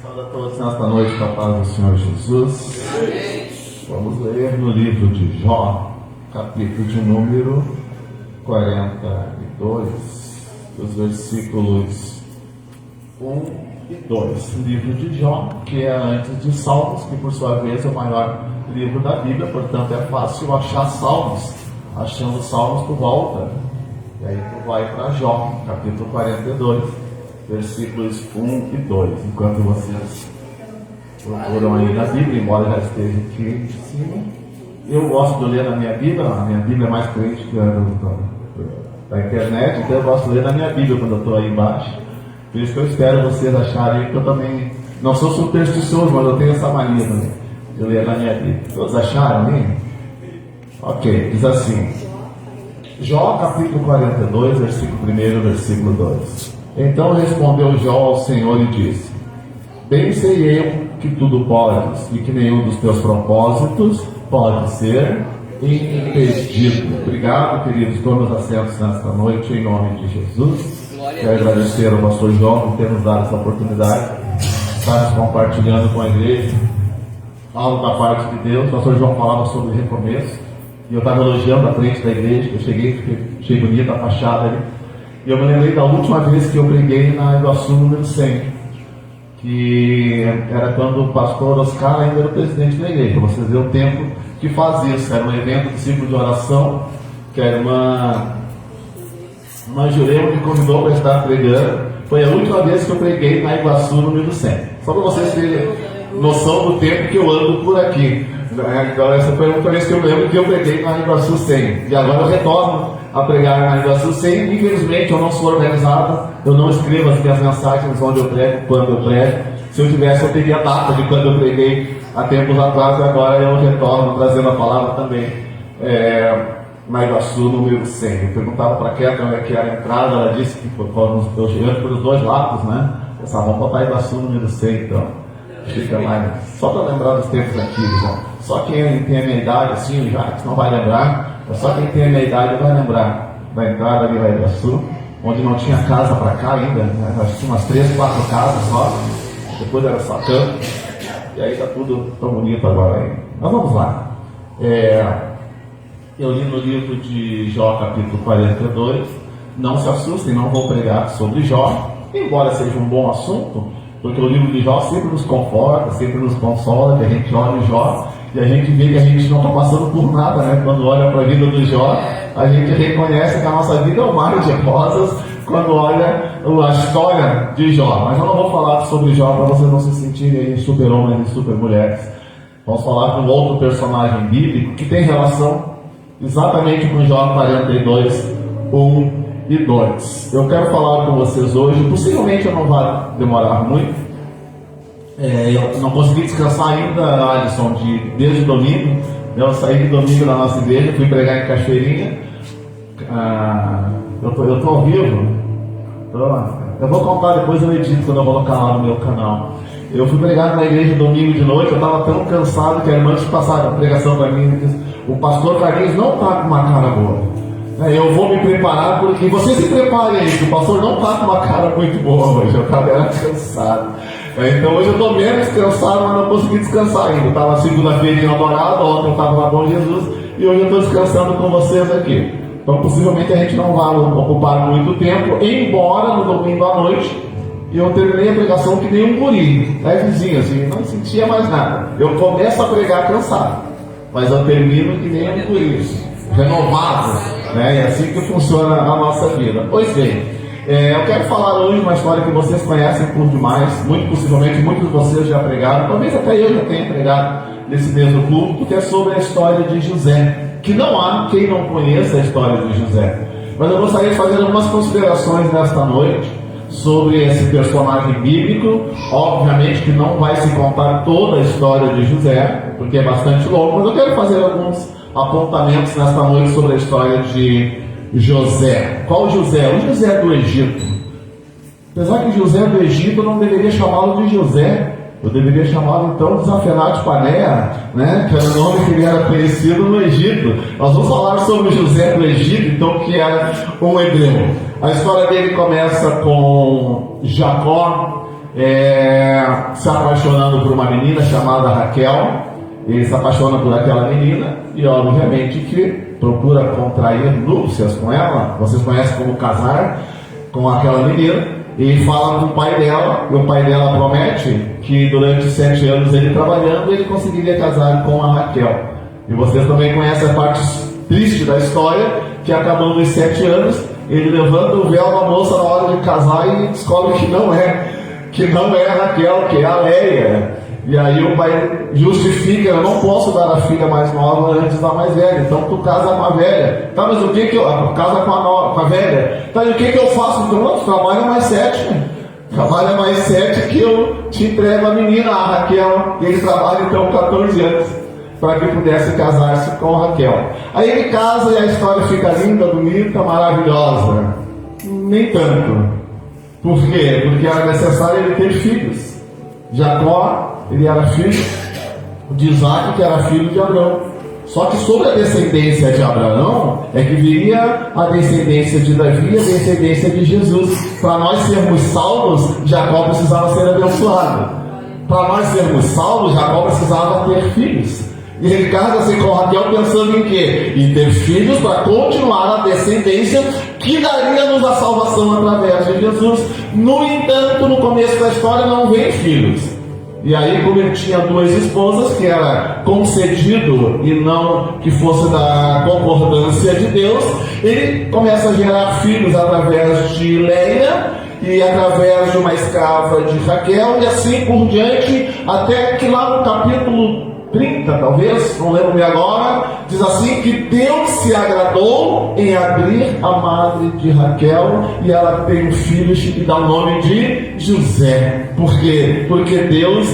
Saúde a todos nesta noite com a paz do Senhor Jesus. Vamos ler no livro de Jó, capítulo de número 42, os versículos 1 e 2. O livro de Jó, que é antes de Salmos, que por sua vez é o maior livro da Bíblia, portanto é fácil achar Salmos. Achando Salmos, tu volta, e aí tu vai para Jó, capítulo 42, versículos 1 e 2. Enquanto vocês procuram aí na Bíblia, embora já esteja aqui em cima, eu gosto de ler na minha Bíblia. A minha Bíblia é mais crente que a da internet, então eu gosto de ler na minha Bíblia quando eu estou aí embaixo. Por isso que eu espero vocês acharem, porque eu também não sou supersticioso, mas eu tenho essa mania também de ler na minha Bíblia. Todos acharam ali? Ok, diz assim: Jó capítulo 42, versículo 1, versículo 2. Então respondeu Jó ao Senhor e disse: Bem sei eu que tudo podes, e que nenhum dos teus propósitos pode ser impedido. Obrigado, queridos, todos os assentos nesta noite, em nome de Jesus. Quero agradecer ao pastor Jó por ter nos dado essa oportunidade de estarmos compartilhando com a igreja algo da parte de Deus. O pastor João falava sobre recomeço, e eu estava elogiando a frente da igreja. Eu achei bonita a fachada ali. E eu me lembrei da última vez que eu preguei na Iguaçu número 100, que era quando o pastor Oscar ainda era o presidente da igreja. Vocês vê o tempo que faz isso. Era um evento de ciclo de oração, que era uma Jurema me convidou para estar pregando. Foi a última vez que eu preguei na Iguaçu número 100. Só para vocês terem noção do tempo que eu ando por aqui. Então essa foi a última vez que eu lembro que eu preguei na Iguaçu 100. E agora eu retorno a pregar na Iguaçu 100. Infelizmente eu não sou organizado, eu não escrevo as minhas mensagens onde eu prego, quando eu prego. Se eu tivesse, eu teria a data de quando eu preguei há tempos atrás, e agora eu retorno trazendo a palavra também na Iguaçu número 100. Eu perguntava para a Kétia onde é que era a entrada, ela disse que eu chegando pelos dois lados, né? Pensava, vamos botar Iguaçu número 100 então. Fica mais, só para lembrar dos tempos antigos, né? Só quem tem a minha idade, assim, o Jacques não vai lembrar, só quem tem a minha idade vai lembrar da entrada ali na Iguaçu, onde não tinha casa para cá ainda, né? Acho que tinha umas 3, 4 casas só, depois era só campo, e aí está tudo tão bonito agora aí. Mas vamos lá. Eu li no livro de Jó, capítulo 42, não se assustem, não vou pregar sobre Jó, embora seja um bom assunto, porque o livro de Jó sempre nos conforta, sempre nos consola, que a gente olha o Jó e a gente vê que a gente não está passando por nada, né? Quando olha para a vida do Jó, a gente reconhece que a nossa vida é um mar de rosas quando olha a história de Jó. Mas eu não vou falar sobre Jó para vocês não se sentirem super homens e super mulheres. Vamos falar de um outro personagem bíblico que tem relação exatamente com Jó 42, 1 e 2. Eu quero falar com vocês hoje, possivelmente eu não vai demorar muito. Eu não consegui descansar ainda, Alisson, desde domingo. Eu saí de domingo da nossa igreja, fui pregar em Cachoeirinha. Eu estou ao vivo. Eu vou contar depois, eu edito quando eu colocar lá no meu canal. Eu fui pregar na igreja domingo de noite, eu estava tão cansado que a irmã que passaram a pregação para mim disse: o pastor Carlinhos não está com uma cara boa. Eu vou me preparar, porque vocês se preparem aí, que o pastor não está com uma cara muito boa hoje, eu estava cansado. Então hoje eu estou menos cansado, mas não consegui descansar ainda. Eu estava segunda-feira em Eldorado, ontem eu estava lá com Jesus, e hoje eu estou descansando com vocês aqui. Então possivelmente a gente não vai ocupar muito tempo, embora no domingo à noite eu terminei a pregação que nem um guri, vizinho, assim, não sentia mais nada. Eu começo a pregar cansado, mas eu termino que nem um guri, renovado, né? É assim que funciona a nossa vida. Pois bem, eu quero falar hoje uma história que vocês conhecem por demais, muito possivelmente muitos de vocês já pregaram, talvez até eu já tenha pregado nesse mesmo culto, que é sobre a história de José, que não há quem não conheça a história de José. Mas eu gostaria de fazer algumas considerações nesta noite sobre esse personagem bíblico. Obviamente que não vai se contar toda a história de José, porque é bastante longo, mas eu quero fazer alguns apontamentos nesta noite sobre a história de José. Qual José? O José do Egito. Apesar que José do Egito eu não deveria chamá-lo de José, eu deveria chamá-lo então de Zafenate Paneah, né? Que era o nome que ele era conhecido no Egito. Nós vamos falar sobre José do Egito, então, que era um hebreu. A história dele começa com Jacó está se apaixonando por uma menina chamada Raquel. Ele se apaixona por aquela menina e obviamente que procura contrair núpcias com ela. Vocês conhecem como casar com aquela menina. E fala com o pai dela, e o pai dela promete que durante 7 anos ele trabalhando, ele conseguiria casar com a Raquel. E vocês também conhecem a parte triste da história, que acabando os 7 anos, ele levanta o véu da moça na hora de casar e descobre que não é a Raquel, que é a Leia. E aí o pai justifica: eu não posso dar a filha mais nova antes da mais velha, então tu casa com a velha. Tá, mas o que eu... casa com a velha. Tá, e o que eu faço? Então, trabalha mais 7. Trabalha mais 7 que eu te entrego a menina, a Raquel. E ele trabalha então 14 anos para que pudesse casar-se com a Raquel. Aí ele casa e a história fica linda, bonita, maravilhosa. Nem tanto. Por quê? Porque era necessário ele ter filhos. Jacó, ele era filho de Isaac, que era filho de Abraão. Só que sobre a descendência de Abraão é que viria a descendência de Davi e a descendência de Jesus. Para nós sermos salvos, Jacó precisava ser abençoado. Para nós sermos salvos, Jacó precisava ter filhos. E ele casa-se com Raquel pensando em quê? Em ter filhos para continuar a descendência que daria-nos a salvação através de Jesus. No entanto, no começo da história não vem filhos. E aí, como ele tinha 2 esposas, que era concedido e não que fosse da concordância de Deus, ele começa a gerar filhos através de Leia e através de uma escrava de Raquel, e assim por diante, até que lá no capítulo 30, talvez, não lembro-me agora, diz assim que Deus se agradou em abrir a madre de Raquel, e ela tem um filho que dá o nome de José. Por quê? Porque Deus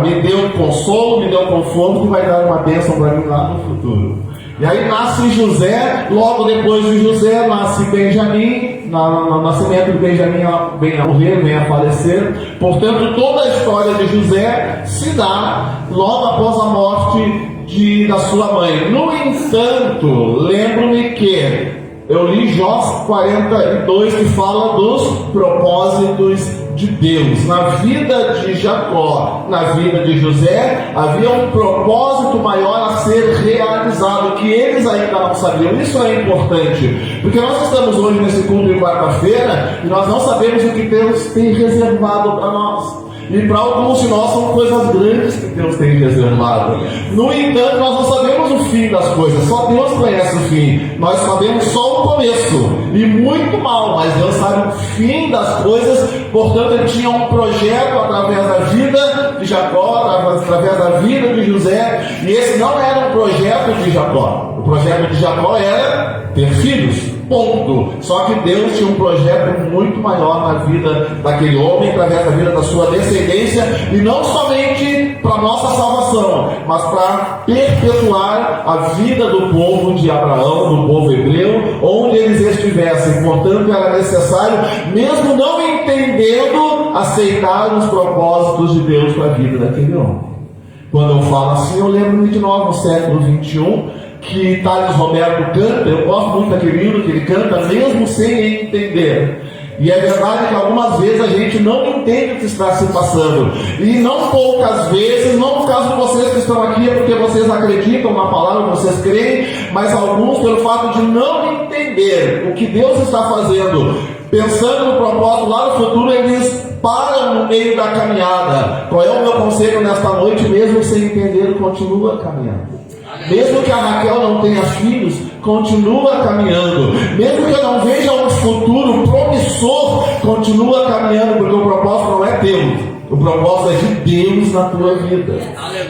me deu um consolo, me deu um conforto e vai dar uma bênção para mim lá no futuro. E aí nasce José, logo depois de José nasce Benjamim. No nascimento de Benjamim vem a morrer, vem a falecer. Portanto, toda a história de José se dá logo após a morte da sua mãe. No entanto, lembro-me que eu li Jó 42, que fala dos propósitos de Deus. Na vida de Jacó, na vida de José, havia um propósito maior a ser realizado, que eles ainda não sabiam. Isso é importante, porque nós estamos hoje nesse culto de quarta-feira e nós não sabemos o que Deus tem reservado para nós. E para alguns de nós são coisas grandes que Deus tem reservado. No entanto, nós não sabemos o fim das coisas. Só Deus conhece o fim. Nós sabemos só o começo. E muito mal, mas Deus sabe o fim das coisas. Portanto, ele tinha um projeto através da vida de Jacó, através da vida de José. E esse não era um projeto de Jacó. O projeto de Jacó era ter filhos. Ponto. Só que Deus tinha um projeto muito maior na vida daquele homem, através da vida da sua descendência, e não somente para nossa salvação, mas para perpetuar a vida do povo de Abraão, do povo hebreu, onde eles estivessem. Portanto, era necessário, mesmo não entendendo, aceitar os propósitos de Deus para a vida daquele homem. Quando eu falo assim, eu lembro-me de novo no século 21, que Thales Roberto canta. Eu gosto muito daquele hino que ele canta, mesmo sem entender. E é verdade que algumas vezes a gente não entende o que está se passando. E não poucas vezes, não no caso de vocês que estão aqui, é porque vocês acreditam na palavra, vocês creem, mas alguns pelo fato de não entender o que Deus está fazendo, pensando no propósito lá no futuro, eles param no meio da caminhada. Qual é o meu conselho nesta noite? Mesmo sem entender, continua caminhando. Mesmo que a Raquel não tenha filhos, continua caminhando. Mesmo que eu não veja um futuro promissor, continua caminhando, porque o propósito não é teu. O propósito é de Deus na tua vida.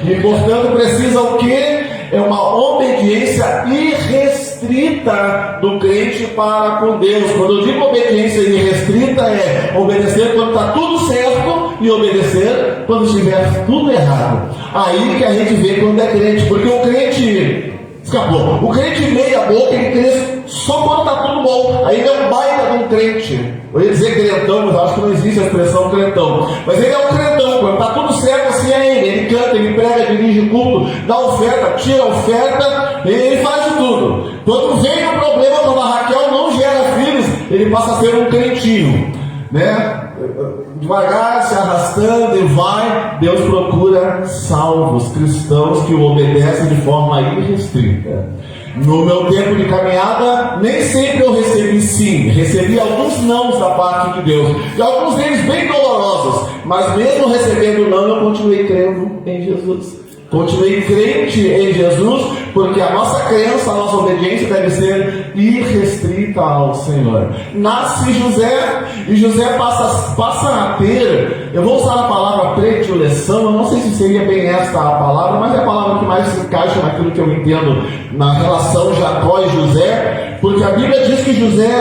E portanto precisa o quê? É uma obediência irrestrita do crente para com Deus. Quando eu digo obediência irrestrita, é obedecer quando está tudo certo e obedecer quando estiver tudo errado. Aí que a gente vê quando é crente, porque o crente escapou. O crente meia boca, ele crê só quando está tudo bom. Aí ele é um baita de um crente. Eu ia dizer crentão, mas acho que não existe a expressão crentão. Mas ele é um crentão, quando está tudo certo assim é ele. Ele canta, ele prega, dirige culto, dá oferta, tira oferta, ele faz de tudo. Quando vem o problema, quando a Raquel não gera filhos, ele passa a ser um crentinho, né? Devagar, se arrastando e vai, Deus procura salvos, cristãos que o obedecem de forma irrestrita. No meu tempo de caminhada, nem sempre eu recebi sim, recebi alguns nãos da parte de Deus, e alguns deles bem dolorosos, mas mesmo recebendo não, eu continuei crendo em Jesus. Continuei crente em Jesus, porque a nossa crença, a nossa obediência deve ser irrestrita ao Senhor. Nasce José, e José passa a ter, eu vou usar a palavra predileção, eu não sei se seria bem esta a palavra, mas é a palavra que mais se encaixa naquilo que eu entendo na relação Jacó e José, porque a Bíblia diz que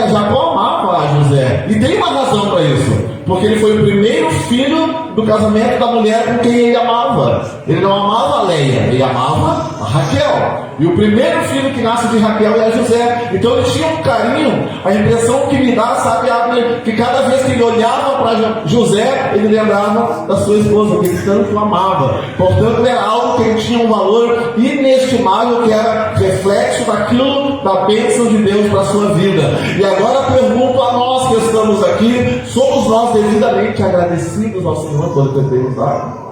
Jacó amava a José, e tem uma razão para isso, porque ele foi o primeiro filho do casamento da mulher com quem ele amava. Ele não amava a Leia, ele amava a Raquel. E o primeiro filho que nasce de Raquel é José. Então ele tinha um carinho. A impressão que me dá, sabe, que cada vez que ele olhava para José, ele lembrava da sua esposa, que ele tanto amava. Portanto, era algo que ele tinha um valor inestimável, que era reflexo daquilo, da bênção de Deus para a sua vida. E agora pergunto a nós que estamos aqui: somos nós devidamente agradecidos ao Senhor por ter nos dado?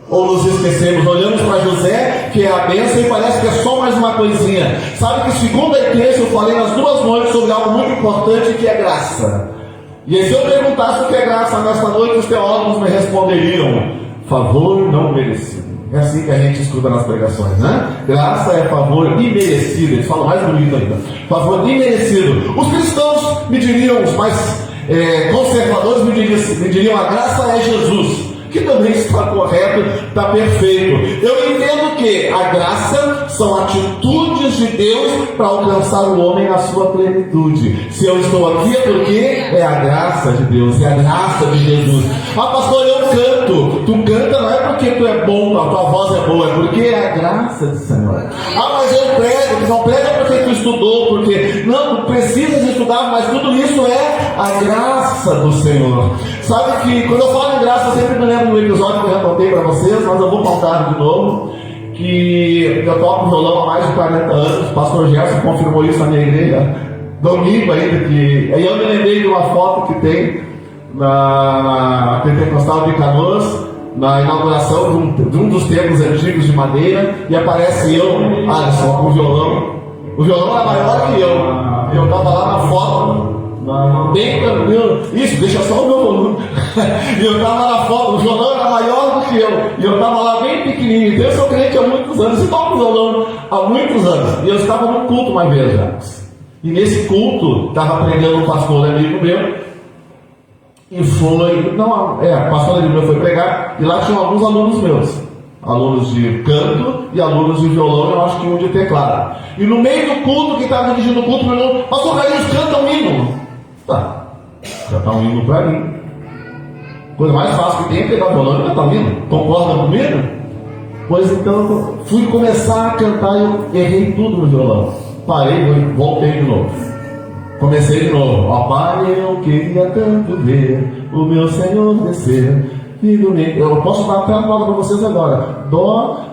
Ou nos esquecemos, olhamos para José, que é a bênção, e parece que é só mais uma coisinha? Sabe que segundo a igreja, eu falei nas 2 noites sobre algo muito importante, que é graça. E se eu perguntasse o que é graça nesta noite, os teólogos me responderiam: favor não merecido. É assim que a gente escuta nas pregações, né? Graça é favor imerecido. Eles falam mais bonito ainda: favor imerecido. Os cristãos me diriam, os mais conservadores me diriam: a graça é Jesus, que também está correto, está perfeito. Eu entendo que a graça são atitudes de Deus para alcançar o homem na sua plenitude. Se eu estou aqui é porque é a graça de Deus, é a graça de Jesus. Ah, pastor, eu canto. Tu canta não é porque tu é bom, a tua voz é boa, é porque é a graça do Senhor. Ah, mas eu prego. Tu não prega porque tu estudou, porque não, tu precisas estudar, mas tudo isso é a graça do Senhor. Sabe que quando eu falo em graça, eu sempre me lembro do episódio que eu já contei para vocês, mas eu vou contar de novo, que eu toco violão há mais de 40 anos. O pastor Gerson confirmou isso na minha igreja domingo ainda, que aí eu me lembrei de uma foto que tem na Pentecostal de Canoas, na inauguração de um dos templos antigos de madeira, e aparece eu, Alisson, com o violão. O violão era maior que eu estava lá na foto, bem tranquilo. Isso, deixa só o meu volume. E eu estava na foto, o violão era maior do que eu, e eu estava lá bem pequenininho. Então eu sou crente há muitos anos, e toco violão há muitos anos. E eu estava num culto uma vez já. E nesse culto estava pregando um pastor amigo meu, e foi, o pastor amigo meu foi pregar, e lá tinham alguns alunos meus, alunos de canto e alunos de violão, eu acho que um de teclado. E no meio do culto, quem estava dirigindo o culto, me falou: pastor Carlinhos, canta um hino. Tá, cantar um hino para mim. Coisa mais fácil que tem é pegar o violão e cantar um hino. Concorda comigo? Pois então, fui começar a cantar e eu errei tudo no violão. Parei, voltei de novo. Comecei de novo. Ó Pai, eu queria tanto ver o meu Senhor descer. Eu posso dar até a nota para vocês agora: Dó,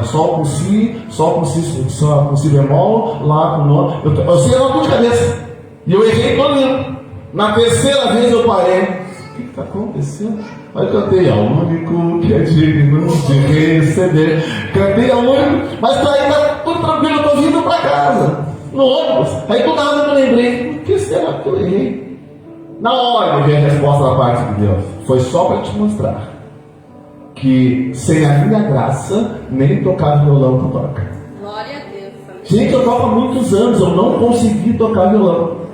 Sol com Si, Sol com Si bemol, Lá com Nó. Eu sei a nota de cabeça. E eu errei todo mundo. Na terceira vez eu parei. O que está acontecendo? Aí eu cantei: ao único que é digno de receber. Cantei ao único, mas aí tá tudo tranquilo, eu estou vindo para casa, no ônibus. Aí do nada eu me lembrei: o que será que eu errei? Na hora eu vi a resposta da parte de Deus. Foi só para te mostrar que sem a minha graça, nem tocar violão tu toca. Glória a Deus. Gente, eu toco há muitos anos, eu não consegui tocar violão.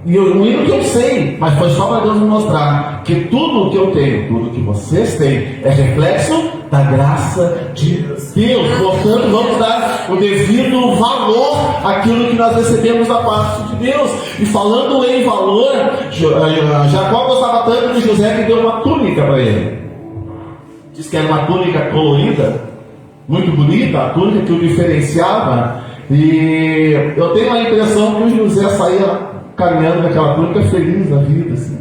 E um hino que eu sei, mas foi só para Deus me mostrar que tudo que eu tenho, tudo que vocês têm, é reflexo da graça de Deus. Portanto, vamos dar o devido valor àquilo que nós recebemos da parte de Deus. E falando em valor, Jacó gostava tanto de José que deu uma túnica para ele. Diz que era uma túnica colorida, muito bonita, a túnica que o diferenciava. E eu tenho a impressão que o José saía caminhando com aquela túnica feliz da vida, assim.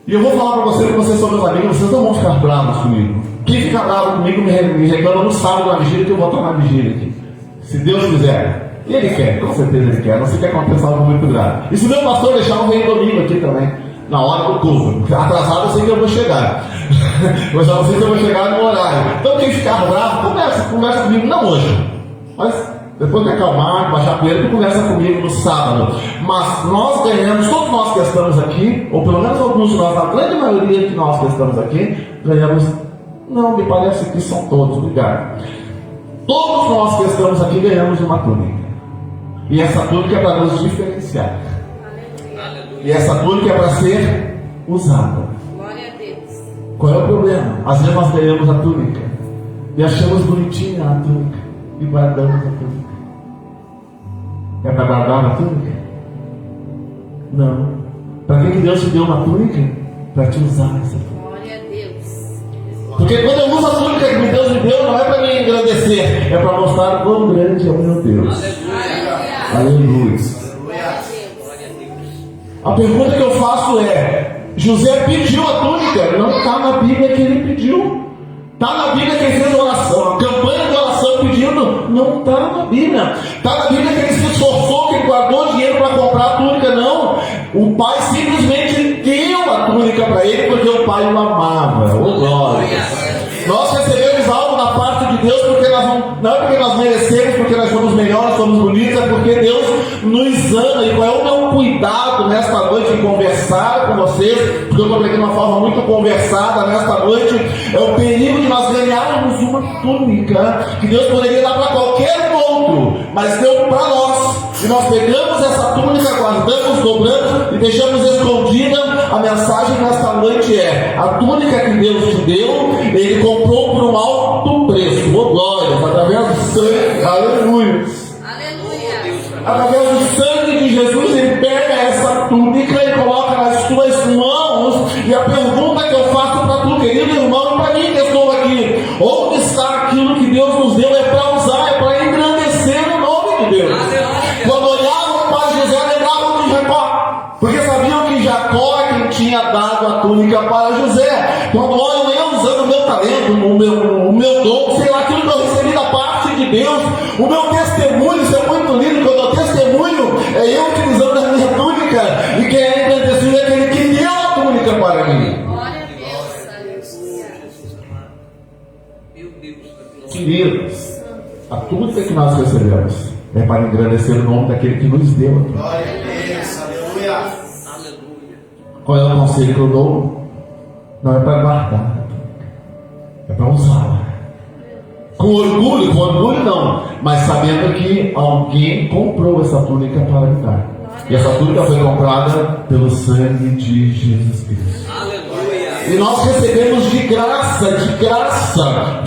E eu vou falar para vocês, que vocês são meus amigos, vocês não vão ficar bravos comigo. Quem fica bravo comigo me reclama no sábado na vigília, que eu vou estar na vigília aqui, se Deus quiser. E Ele quer, com certeza Ele quer, não sei que aconteça algo muito grave. E se meu pastor deixar, eu venho domingo aqui também. na hora do culto. Atrasado eu sei que eu vou chegar. Mas eu não sei se eu vou chegar no horário. Então quem ficar bravo, conversa comigo, não hoje. Mas depois me acalmar, baixar a poeira, tu conversa comigo no sábado. Mas nós ganhamos, todos nós que estamos aqui, ou pelo menos alguns de nós, a grande maioria de nós que estamos aqui, ganhamos, não, me parece que são todos, obrigado. Todos nós que estamos aqui ganhamos uma túnica. E essa túnica é para nos diferenciar. Aleluia. E essa túnica é para ser usada. Glória a Deus. Qual é o problema? Às vezes nós ganhamos a túnica e achamos bonitinha a túnica e guardamos a túnica. É para guardar a túnica? Não. Para que Deus te deu uma túnica? Para te usar essa túnica. Glória a Deus. Porque quando eu uso a túnica que Deus me deu, não é para me engrandecer, é para mostrar quão grande é o meu Deus. Aleluia. A pergunta que eu faço é: José pediu a túnica? Não está na Bíblia que ele pediu. Está na Bíblia que ele fez oração. A campanha de oração pedindo? Não está na Bíblia. Está na Bíblia que ele se esforçou, que ele guardou dinheiro para comprar a túnica? Não. O pai simplesmente deu a túnica para ele porque o pai o amava. Oh, glória. Nós recebemos algo da parte de Deus porque não é porque nós merecemos, porque nós somos melhores, somos bonitos, é porque Deus nos ama. E qual é o meu cuidado nesta noite em conversar com vocês? Porque eu estou aqui de uma forma muito conversada nesta noite. É o perigo de nós ganharmos uma túnica que Deus poderia dar para qualquer outro, mas deu para nós. E nós pegamos essa túnica, guardamos, dobramos e deixamos escondida. A mensagem nesta noite é: a túnica que Deus te deu, Ele comprou por um alto preço. Oh, glória! Através do sangue, aleluia! Através do sangue de Jesus, Ele pega essa túnica e coloca nas tuas mãos. E a pergunta que eu faço para tu, querido irmão, e para mim que estou aqui: onde está aquilo que Deus nos deu? É para usar, é para engrandecer o nome de Deus. Quando olhavam para José, lembravam de Jacó, porque sabiam que Jacó é quem tinha dado a túnica para José. Quando olham eu usando o meu talento, o meu dom, sei lá, aquilo que eu recebi da parte de Deus, o meu testemunho, isso é muito lindo. Quando eu testemunho, é eu utilizando a minha túnica, e quem é engrandecido é aquele que deu a túnica para mim. Glória a Deus. Meu Deus. Queridos, a túnica que nós recebemos é para engrandecer o nome daquele que nos deu a túnica. Glória a Deus. Aleluia. Qual é o conselho que eu dou? Não é para guardar, é para usá-la. Com orgulho não, mas sabendo que alguém comprou essa túnica para me dar. E essa túnica foi comprada pelo sangue de Jesus Cristo. Aleluia. E nós recebemos de graça.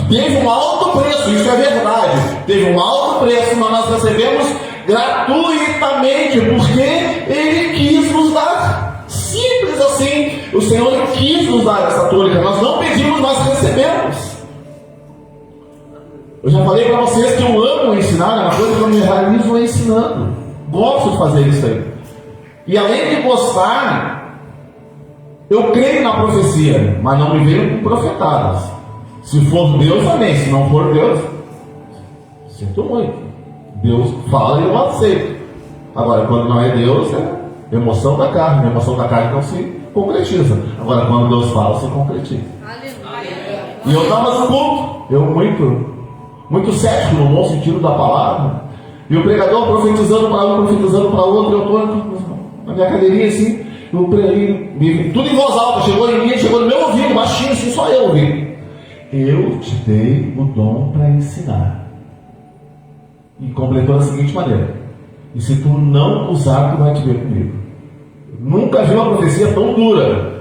Teve um alto preço, isso é verdade. Teve um alto preço, mas nós recebemos gratuitamente, porque Ele quis nos dar. Simples assim, o Senhor quis nos dar essa túnica. Nós não pedimos, nós recebemos. Eu já falei para vocês que eu amo ensinar, é uma coisa que eu me realizo ensinando. Gosto de fazer isso aí. E além de gostar, eu creio na profecia, mas não me vejo com profetadas. Se for Deus, amém. Se não for Deus, sinto muito. Deus fala e eu aceito. Agora, quando não é Deus, é emoção da carne. A emoção da carne não se concretiza. Agora, quando Deus fala, se concretiza. Aleluia. E eu estava no culto, eu muito cético no bom sentido da palavra, e o pregador profetizando para um, profetizando para outro, eu estou na minha cadeirinha assim, tudo em voz alta, chegou em mim, chegou no meu ouvido, baixinho assim, só eu ouvi: eu te dei o dom para ensinar. E completou da seguinte maneira: e se tu não usar, tu vai te ver comigo. Nunca vi uma profecia tão dura.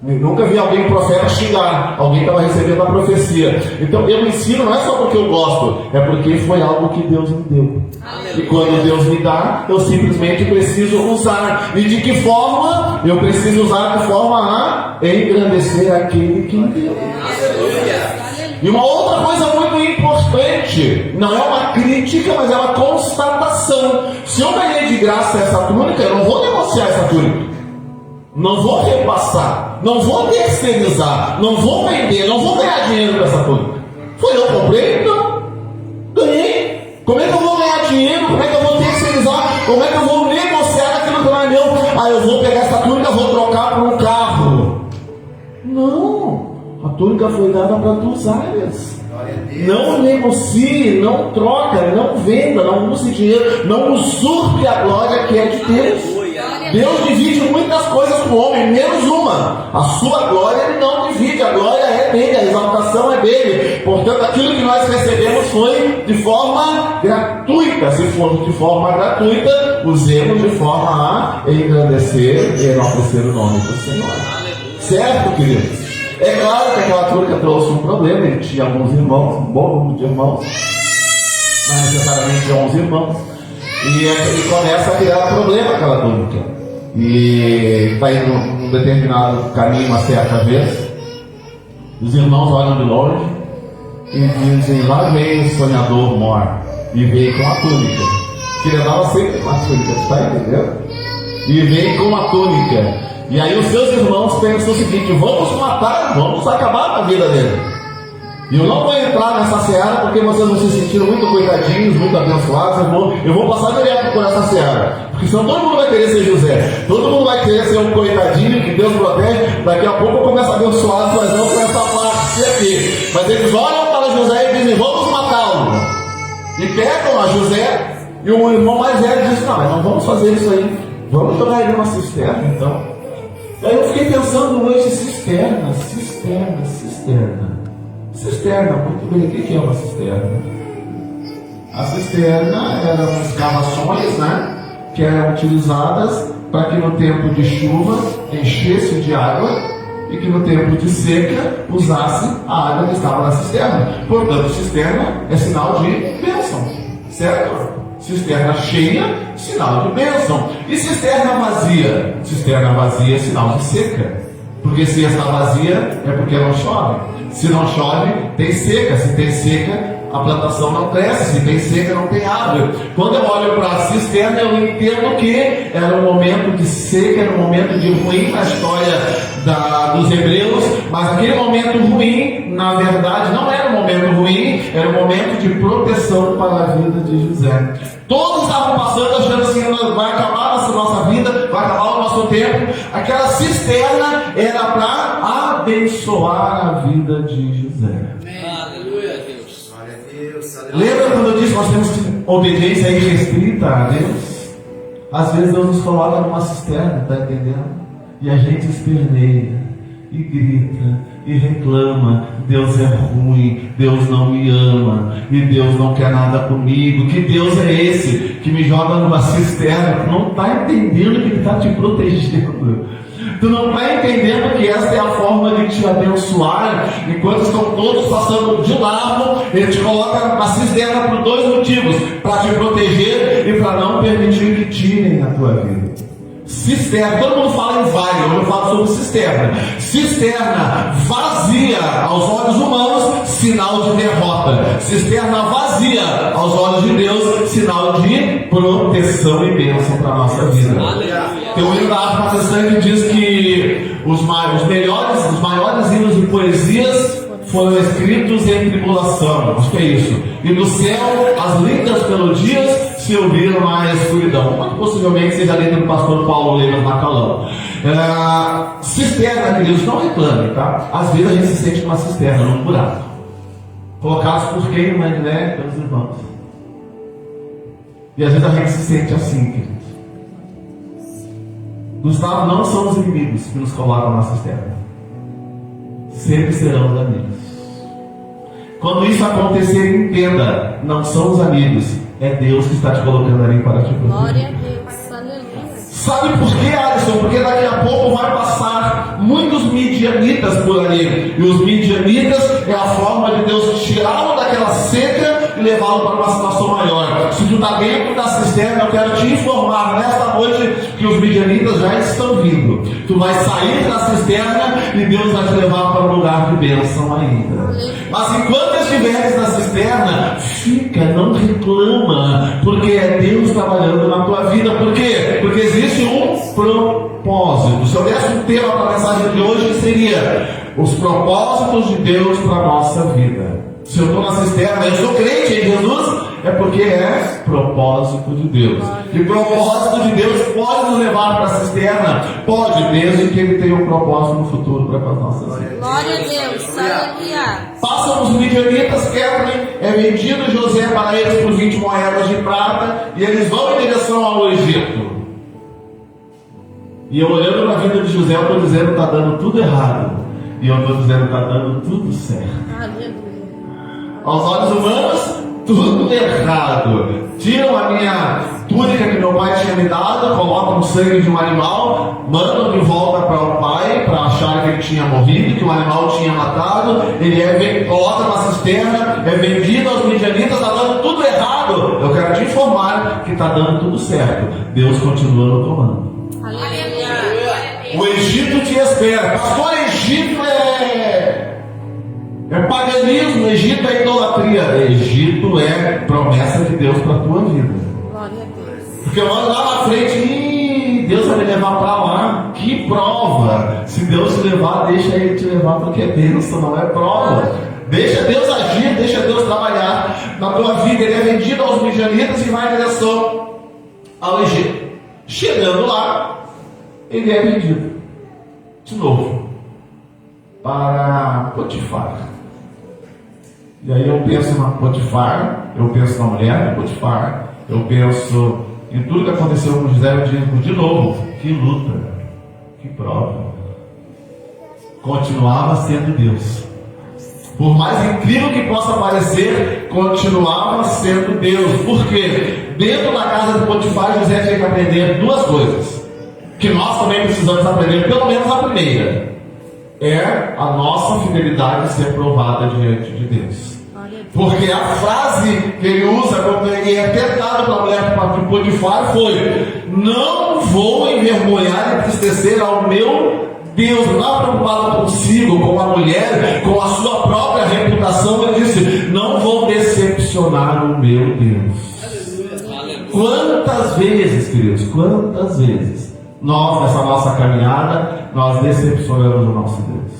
Nunca vi alguém profeta xingar alguém que estava recebendo a profecia. Então eu ensino não é só porque eu gosto, é porque foi algo que Deus me deu. E quando Deus me dá, eu simplesmente preciso usar. E de que forma? Eu preciso usar de forma a engrandecer aquele que me deu. E uma outra coisa muito importante, não é uma crítica, mas é uma constatação. Se eu ganhei de graça essa túnica, eu não vou negociar essa túnica, não vou repassar, não vou terceirizar, não vou vender, não vou ganhar dinheiro com essa túnica. Foi eu que comprei? Não. Ganhei. Como é que eu vou ganhar dinheiro? Como é que eu vou terceirizar? Como é que eu vou negociar aquilo que não é meu? Eu vou pegar essa túnica, vou trocar por Não, a túnica foi dada para 2 áreas. Glória a Deus. Não negocie, não troca, não venda, não use dinheiro, não usurpe a glória que é de Deus. Aleluia. Deus divide muitas coisas com o homem, menos uma. A sua glória Ele não divide, a glória é dele, a exaltação é dele. Portanto, aquilo que nós recebemos foi de forma gratuita. Se for de forma gratuita, usemos de forma a engrandecer e enaltecer o nome do Senhor. Certo, queridos? É claro que aquela túnica trouxe um problema. Ele tinha alguns irmãos, um bom número de irmãos, não necessariamente 11 irmãos. E ele começa a criar problema aquela túnica. E está indo num determinado caminho uma certa vez. Os irmãos olham de longe e dizem: lá vem o sonhador mor. E veio com a túnica. Que ele andava sempre com a túnica, está entendendo? E vem com a túnica. E aí os seus irmãos pensam o seguinte: vamos matar, vamos acabar com a vida dele. E eu não vou entrar nessa seara porque vocês vão se sentir muito coitadinhos, muito abençoados. Eu vou passar direto por essa seara. Porque senão todo mundo vai querer ser José. Todo mundo vai querer ser um coitadinho que Deus protege. Daqui a pouco eu começo a abençoar as suas mãos com essa parte aqui. Mas eles olham para José e dizem: vamos matá-lo. E pegam a José. E o irmão mais velho diz: não, mas não vamos fazer isso aí. Vamos jogar ele numa cisterna então. Aí eu fiquei pensando hoje: cisterna. Cisterna, muito bem. O que é uma cisterna? A cisterna eram escavações, né, que eram utilizadas para que no tempo de chuva enchesse de água e que no tempo de seca usasse a água que estava na cisterna. Portanto, cisterna é sinal de bênção, certo? Cisterna cheia, sinal de bênção. E cisterna vazia? Cisterna vazia é sinal de seca. Porque se está vazia é porque não chove. Se não chove, tem seca. Se tem seca, a plantação não cresce. Se tem seca, não tem árvore. Quando eu olho para a cisterna, eu entendo que era um momento de seca, era um momento de ruim na história dos hebreus. Mas aquele momento ruim, na verdade, não era um momento ruim, era um momento de proteção para a vida de José. Todos estavam passando achando assim: vai acabar a nossa vida, vai acabar o nosso tempo. Aquela cisterna era para abençoar a vida de José. Aleluia, Deus. Glória a Deus. Lembra quando eu disse que nós temos obediência irrestrita a Deus? Às vezes Deus nos coloca numa cisterna, está entendendo? E a gente esperneia e grita e reclama: Deus é ruim, Deus não me ama, e Deus não quer nada comigo. Que Deus é esse que me joga numa cisterna? Tu não está entendendo que Ele está te protegendo. Tu não está entendendo que esta é a forma de te abençoar. Enquanto estão todos passando de lado, Ele te coloca na cisterna por 2 motivos: para te proteger e para não permitir que tirem a tua vida. Cisterna, todo mundo fala em vale, hoje eu falo sobre cisterna. Cisterna vazia aos olhos humanos, sinal de derrota. Cisterna vazia aos olhos de Deus, sinal de proteção e bênção para a nossa vida. Tem um hino da arte protestante que diz que os maiores hinos e poesias foram escritos em tribulação. Acho que é isso. E do céu as lindas melodias se ouviram na escuridão. Muito possivelmente seja a letra do pastor Paulo Lemos Macalão. Cisterna, queridos, não reclame, tá? Às vezes a gente se sente numa cisterna, num buraco, colocados por quem, né? Pelos irmãos. E às vezes a gente se sente assim, queridos. Gustavo, não são os inimigos que nos colocam na cisterna. Sempre serão os amigos. Quando isso acontecer, entenda: não são os amigos, é Deus que está te colocando ali para te proteger. Glória a Deus. Aleluia. Sabe por quê, Alisson? Porque daqui a pouco vai passar muitos midianitas por ali. E os midianitas é a forma de Deus tirá-lo daquela seca e levá-lo para uma situação maior. Se tu está dentro da cisterna, eu quero te informar nesta noite que os midianitas já estão vindo. Tu vai sair da cisterna e Deus vai te levar para um lugar de bênção ainda. Mas enquanto estiveres na cisterna, fica, não reclama, porque é Deus trabalhando na tua vida. Por quê? Porque existe um propósito. Se eu desse um tema para a mensagem de hoje, seria os propósitos de Deus para a nossa vida. Se eu estou na cisterna, eu sou crente em Jesus, é porque é propósito de Deus. E propósito de Deus pode nos levar para a cisterna? Pode, desde que Ele tenha um propósito no futuro para as nossas vidas. Glória a Deus. Aleluia. Passam os midianitas, Kefren, é vendido José para eles por 20 moedas de prata, e eles vão em direção ao Egito. E eu olhando para a vida de José, eu estou dizendo que está dando tudo errado. E eu estou dizendo que está dando tudo certo. Aleluia. Aos olhos humanos, tudo errado. Tiram a minha túnica que meu pai tinha me dado, colocam o sangue de um animal, mandam de volta para o pai, para achar que ele tinha morrido, que o animal tinha matado. Ele coloca na cisterna, é vendido aos midianitas, está dando tudo errado. Eu quero te informar que está dando tudo certo. Deus continua no comando. Aleluia. O Egito te espera. Pastor, Egito é paganismo, Egito é idolatria. Egito é promessa de Deus para a tua vida. Glória a Deus. Porque eu olho lá na frente, Deus vai me levar para lá. Que prova! Se Deus te levar, deixa Ele te levar, porque é bênção, não é prova. Deixa Deus agir, deixa Deus trabalhar na tua vida. Ele é vendido aos midianitas e vai em direção ao Egito. Chegando lá, ele é vendido de novo para Potifar. E aí eu penso na Potifar, eu penso na mulher de Potifar, eu penso em tudo que aconteceu com José. Eu digo de novo, que luta, que prova. Continuava sendo Deus. Por mais incrível que possa parecer, continuava sendo Deus. Por quê? Dentro da casa de Potifar, José tinha que aprender duas coisas, que nós também precisamos aprender, pelo menos a primeira. É a nossa fidelidade ser provada diante de Deus. Porque a frase que ele usa quando ele é tentado pela mulher de Potifar foi: não vou envergonhar e entristecer ao meu Deus. Não estava preocupado consigo, com a mulher, com a sua própria reputação. Ele disse: não vou decepcionar o meu Deus. Quantas vezes, queridos, quantas vezes nós, nessa nossa caminhada, nós decepcionamos o nosso Deus?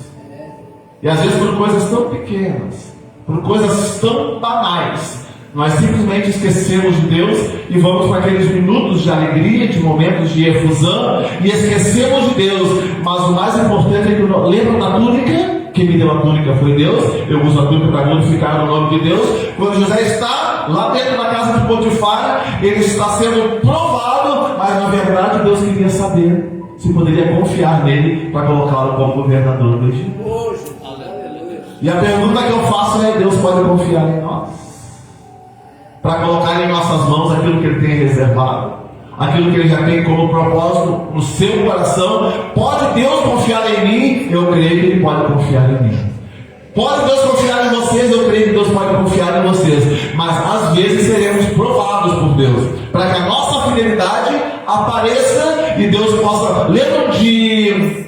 E às vezes por coisas tão pequenas, por coisas tão banais, nós simplesmente esquecemos de Deus e vamos para aqueles minutos de alegria, de momentos de efusão, e esquecemos de Deus. Mas o mais importante é que lembram da túnica? Quem me deu a túnica foi Deus. Eu uso a túnica para glorificar o nome de Deus. Quando José está lá dentro da casa de Potifar, ele está sendo provado, mas na verdade Deus queria saber se poderia confiar nele para colocá-lo como governador do Egito. E a pergunta que eu faço é: Deus pode confiar em nós para colocar em nossas mãos aquilo que Ele tem reservado, aquilo que Ele já tem como propósito no seu coração? Pode Deus confiar em mim? Eu creio que Ele pode confiar em mim. Pode Deus confiar em vocês? Eu creio que Deus pode confiar em vocês. Mas às vezes seremos provados por Deus, para que a nossa fidelidade apareça e Deus possa... Lembram de...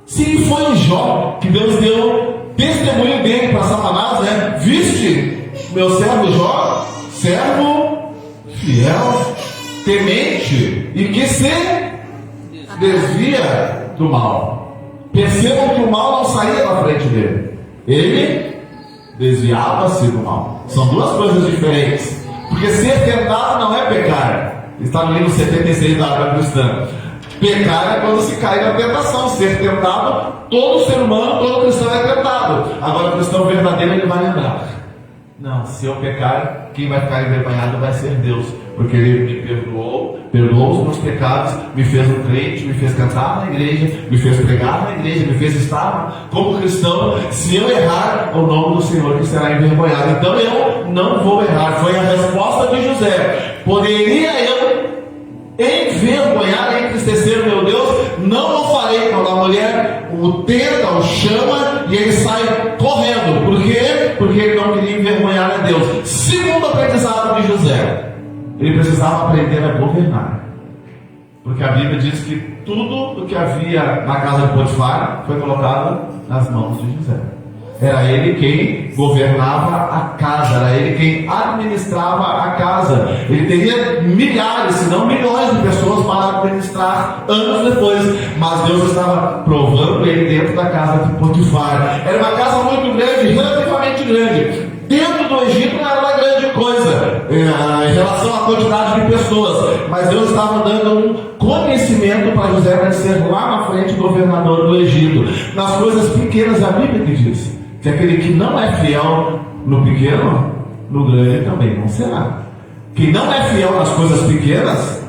Sim, foi em Jó que Deus deu testemunho dele para Satanás, né? Viste meu servo Jó, servo fiel, temente, e que se desvia do mal. Percebam que o mal não saía da frente dele, ele desviava-se do mal. São duas coisas diferentes, porque ser tentado não é pecar. Está no livro 76 da Água Cristã. Pecar é quando se cai na tentação. Ser tentado, todo ser humano, todo cristão é tentado. Agora o cristão verdadeiro, ele vai lembrar: não, se eu pecar, quem vai ficar envergonhado vai ser Deus, porque Ele me perdoou os meus pecados, me fez um crente, me fez cantar na igreja, me fez pregar na igreja, me fez estar como cristão. Se eu errar, o nome do Senhor que será envergonhado. Então eu não vou errar. Foi a resposta de José. Poderia eu envergonhar e entristecer o meu Deus? Não o farei. Quando a mulher o tenta, o chama, e ele sai correndo. Por quê? Porque ele não queria envergonhar a Deus. Segundo aprendizado de José, ele precisava aprender a governar, porque a Bíblia diz que tudo o que havia na casa de Potifar foi colocado nas mãos de José. Era ele quem governava a casa, era ele quem administrava a casa. Ele teria milhares, se não milhões de pessoas para administrar anos depois, mas Deus estava provando ele dentro da casa de Potifar. Era uma casa muito grande, relativamente grande. Dentro do Egito não era uma grande coisa em relação à quantidade de pessoas, mas Deus estava dando um conhecimento para José para ser lá na frente governador do Egito. Nas coisas pequenas, a Bíblia que diz que aquele que não é fiel no pequeno, no grande também não será. Quem não é fiel nas coisas pequenas,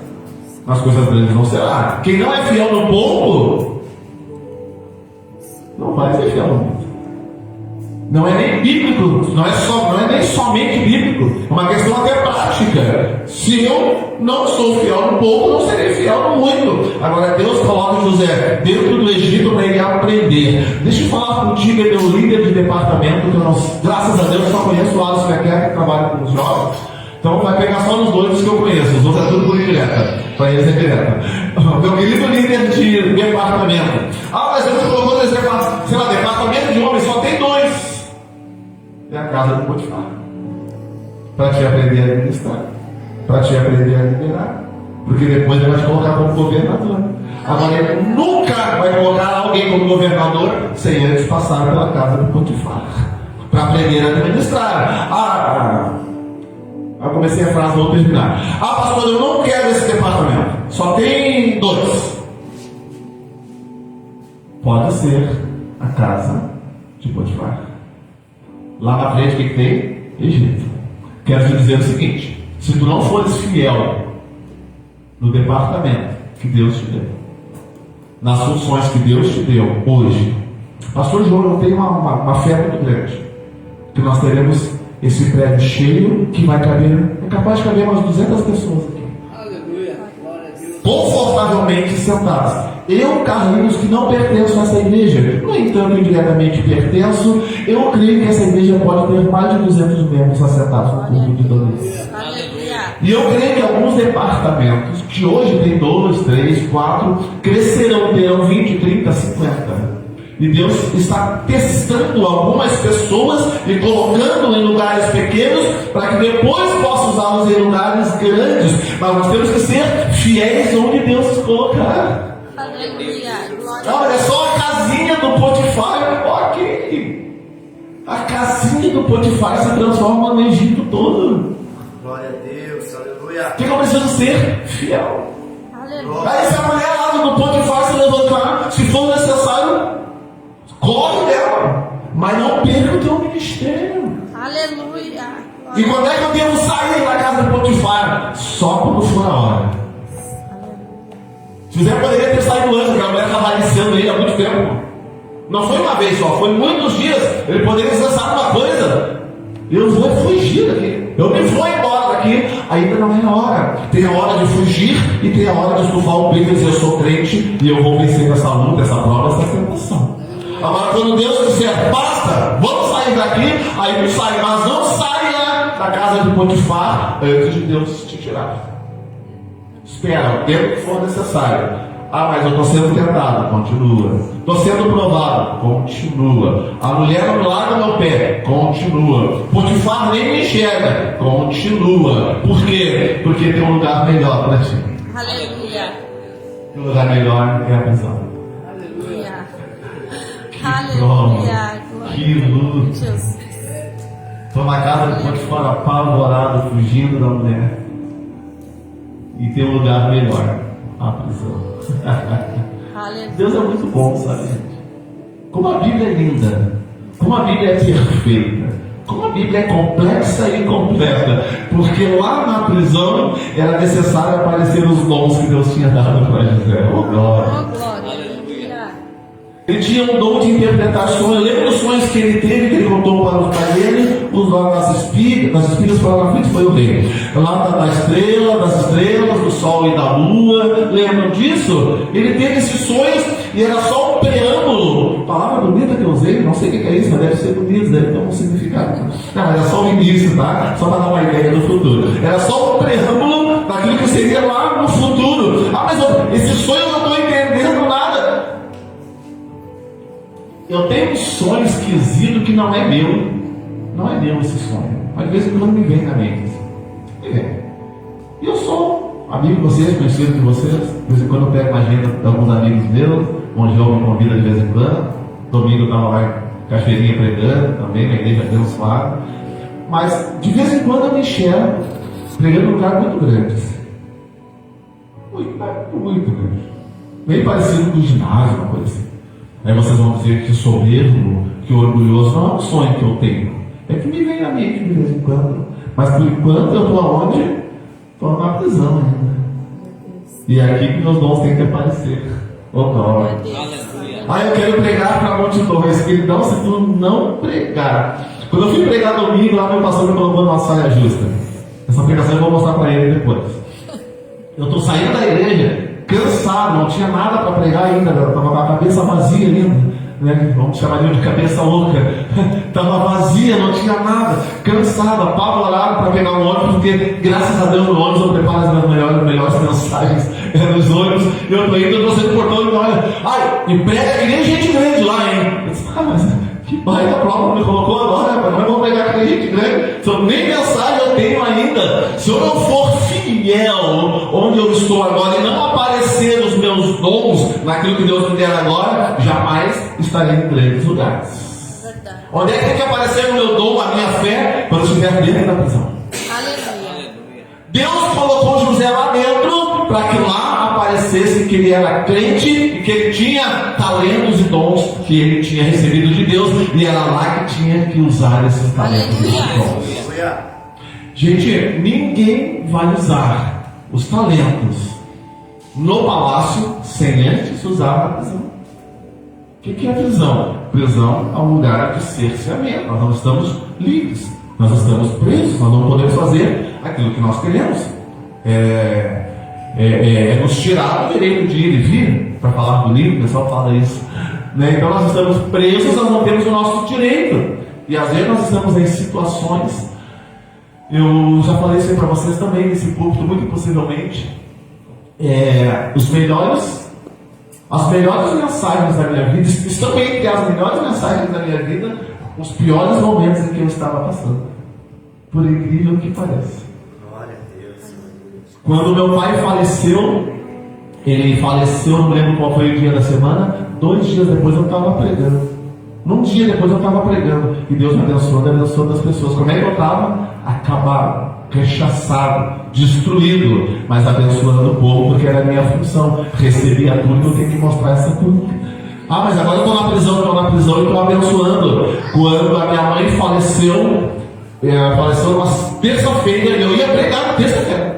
nas coisas grandes não será. Quem não é fiel no pouco, não vai ser fiel no muito. Não é nem bíblico, não é nem somente bíblico, é uma questão até prática. Se eu não sou fiel no pouco, não serei fiel no muito. Agora Deus coloca José dentro do Egito para ele aprender. Deixa eu falar contigo, é meu líder de departamento, que eu não, graças a Deus só conheço o Alisson que trabalha com os jovens. Então vai pegar só os dois que eu conheço, os outros é tudo por indireta, para eles é direta. Meu querido líder de departamento. Mas Deus colocou nesse departamento de homens, só tem 2. É a casa do Potifar. Para te aprender a administrar, para te aprender a liderar, porque depois ele vai te colocar como governador. Agora ele nunca vai colocar alguém como governador sem antes passar pela casa do Potifar, para aprender a administrar. Eu comecei a frase, vou terminar. Pastor, eu não quero esse departamento, só tem 2. Pode ser a casa de Potifar. Lá na frente o que tem? Egito. Quero te dizer o seguinte: se tu não fores fiel no departamento que Deus te deu, nas funções que Deus te deu hoje, Pastor João, eu tenho uma fé muito grande que nós teremos esse prédio cheio que vai caber, é capaz de caber umas 200 pessoas aqui. Aleluia, glória a Deus. Confortavelmente sentados. Eu, Carlinhos, que não pertenço a essa igreja, no entanto, indiretamente pertenço, eu creio que essa igreja pode ter mais de 200 membros assentados no culto de domingo. E eu creio que alguns departamentos, que hoje tem 2, 3, 4, crescerão, terão 20, 30, 50. E Deus está testando algumas pessoas e colocando em lugares pequenos para que depois possa usá-los em lugares grandes. Mas nós temos que ser fiéis onde Deus nos colocar. Olha só a casinha do Potifar. Ok. A casinha do Potifar se transforma no Egito todo. Glória a Deus, aleluia. O que eu preciso ser? Fiel. Aí se a mulher lá do Potifar se levantar, se for necessário, corre dela, mas não perca o teu ministério. Aleluia. E quando é que eu devo sair da casa do Potifar? Só quando for a hora. José poderia ter saído antes, porque a mulher estava aliciando ele há muito tempo. Não foi uma vez só, foi muitos dias. Ele poderia dizer, sabe uma coisa? Eu vou fugir daqui. Eu me vou embora daqui. Ainda não é a hora. Tem a hora de fugir e tem a hora de estufar o peito e dizer, eu sou crente e eu vou vencer essa luta, essa prova, essa tentação. Agora, quando Deus disser, basta, vamos sair daqui, aí tu sai, mas não saia da casa de Potifar antes de Deus te tirar. Espera o tempo que for necessário. Mas eu estou sendo tentado, continua. Estou sendo provado, continua. A mulher não me larga meu pé, continua. Potifar nem me enxerga, continua. Por quê? Porque tem um lugar melhor para ti. Aleluia. Tem um lugar melhor é a prisão. Aleluia. Que luta. Estou na casa do Potifar apavorado, fugindo da mulher. E tem um lugar melhor, a prisão. Deus é muito bom, sabe, gente? Como a Bíblia é linda, como a Bíblia é perfeita, como a Bíblia é complexa e completa, porque lá na prisão era necessário aparecer os dons que Deus tinha dado para José. Oh, glória! Ele tinha um dom de interpretar sonhos. Eu lembro dos sonhos que ele teve, que ele contou para o pai dele, os nomes das espigas para na frente foi o rei. Lá das estrelas, do sol e da lua. Lembram disso? Ele teve esses sonhos e era só um preâmbulo. Palavra bonita que eu usei, não sei o que é isso, mas deve ser bonito, deve ter um significado. Não, mas é só o início, tá? Só para dar uma ideia do futuro. Era só um preâmbulo daquilo que seria lá no futuro. Mas esse sonho eu não estou entendendo nada. Eu tenho um sonho esquisito que não é meu. Não é meu esse sonho. Mas de vez em quando me vem na mente. Me vem. E eu sou amigo de vocês, conhecido de vocês. De vez em quando eu pego uma agenda de alguns amigos meus. Onde eu me convido de vez em quando. Domingo eu estava lá Cachoeirinha pregando também, na igreja abençoada. Mas de vez em quando eu me enxergo pregando um lugar muito grande. Muito grande. Bem parecido com o ginásio, uma coisa assim. Aí vocês vão dizer que soberbo, que orgulhoso, não é um sonho que eu tenho. É que me vem à mente de vez em quando. Mas por enquanto eu estou aonde? Estou na prisão ainda. E é aqui que meus dons têm que aparecer. Oh, glória. Eu quero pregar para multidões. Queridão, se tu não pregar. Quando eu fui pregar domingo, lá meu pastor me colocou numa saia justa. Essa pregação eu vou mostrar para ele depois. Eu estou saindo da igreja, cansado, não tinha nada para pregar ainda. Eu estava com a cabeça vazia ainda. Né? Vamos chamar de cabeça louca. Estava vazia, não tinha nada, cansado, apavorado para pegar um ônibus, porque graças a Deus no ônibus eu preparo as minhas melhores mensagens nos ônibus. Eu estou indo, eu estou portão e olha, e prega que nem gente grande lá, hein? Eu disse, mas que baita prova me colocou agora, mas não vou pregar que nem gente grande, então, nem mensagem eu tenho ainda. Se eu não for fiel onde eu estou agora e não aparecer os meus dons naquilo que Deus me der agora, jamais estarei em grandes lugares. Verdade. Onde é que tem que aparecer o meu dom, a minha fé, quando eu estiver dentro da prisão? Aleluia. Deus colocou José lá dentro para que lá aparecesse que ele era crente e que ele tinha talentos e dons que ele tinha recebido de Deus, e era lá que tinha que usar esses talentos e dons. Gente, ninguém vai usar os talentos no palácio sem antes usar a prisão. O que é prisão? Prisão é um lugar de cerceamento. Nós não estamos livres, nós estamos presos, nós não podemos fazer aquilo que nós queremos. É nos tirar o direito de ir e vir, para falar bonito, o pessoal fala isso. Né? Então nós estamos presos, nós não temos o nosso direito. E às vezes nós estamos em situações. Eu já falei isso aí para vocês também nesse púlpito, muito possivelmente. As melhores mensagens da minha vida estão entre as melhores mensagens da minha vida, os piores momentos em que eu estava passando. Por incrível que pareça. Glória a Deus. Quando meu pai faleceu, ele faleceu, não lembro qual foi o dia da semana, 2 dias depois eu estava pregando. Num dia depois eu estava pregando. E Deus me abençoou das pessoas. Como é que eu estava? Acabado, rechaçado, destruído, mas abençoando o povo, porque era a minha função. Recebi a túnica, eu tenho que mostrar essa túnica. Mas agora eu estou na prisão e estou abençoando. Quando a minha mãe faleceu numa terça-feira, eu ia pregar na terça-feira.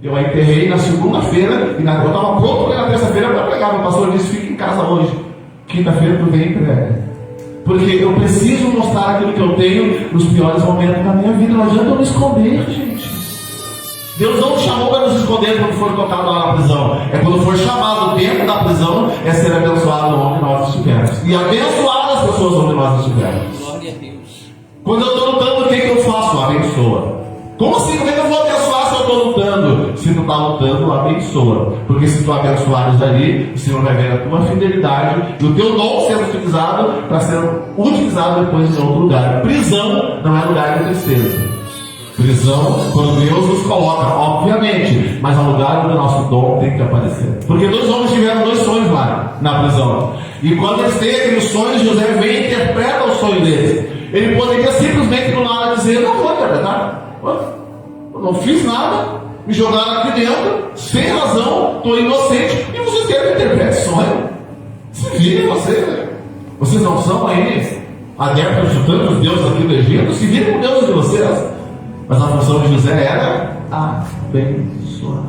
Eu a enterrei na segunda-feira, e eu estava pronto para na terça-feira para pregar. O pastor disse: fica em casa hoje. Quinta-feira tu vem e prega. Porque eu preciso mostrar aquilo que eu tenho nos piores momentos da minha vida. Não adianta eu me esconder, gente. Deus não nos chamou para nos esconder quando for tocado lá na prisão. É quando for chamado dentro da prisão, é ser abençoado onde nós estivermos. E abençoar as pessoas onde nós estivermos. Glória a Deus. Quando eu estou lutando, o que eu faço? Abençoa. Como assim? Como é que eu vou abençoar se eu estou lutando? Se tu está lutando, abençoa. Porque se tu abençoares ali, o Senhor vai ver a tua fidelidade e o teu dom sendo utilizado para ser utilizado depois em outro lugar. Prisão não é lugar de tristeza. Prisão, quando Deus nos coloca, obviamente, mas é lugar onde o nosso dom tem que aparecer. Porque 2 homens tiveram 2 sonhos lá na prisão. E quando eles têm aqueles sonhos, José vem e interpreta o sonho deles. Ele poderia simplesmente no nada dizer: não vou interpretar. Eu não fiz nada, me jogaram aqui dentro, sem razão, estou inocente, e vocês querem que interprete sonho? Se virem vocês não são aí adeptos de tantos deuses aqui do Egito, se virem com Deus de vocês. Mas a função de José era abençoar.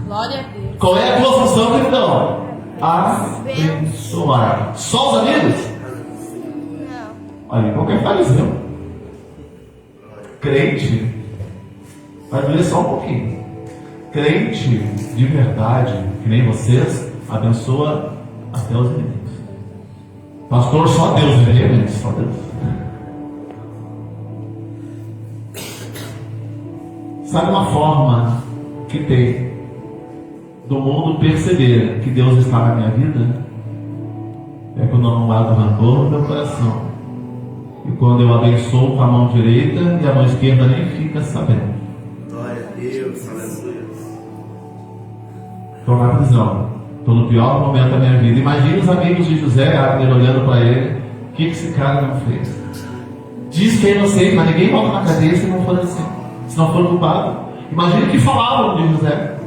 Glória a Deus. Qual é a tua função, queridão? Abençoar. Só os amigos? Não. Olha, qualquer fariseu, crente, vai doer só um pouquinho. Crente de verdade, que nem vocês, abençoa até os inimigos. Pastor, só Deus, né? Só Deus. Sabe uma forma que tem do mundo perceber que Deus está na minha vida? É quando eu não guardo rancor no meu coração. E quando eu abençoo com a mão direita e a mão esquerda nem fica sabendo. Glória a Deus, aleluia. Estou na prisão. Estou no pior momento da minha vida. Imagina os amigos de José, Abner, olhando para ele. que esse cara não fez? Diz que é inocente, mas ninguém volta na cadeia se não for assim, se não for culpado. Imagina que falavam de José,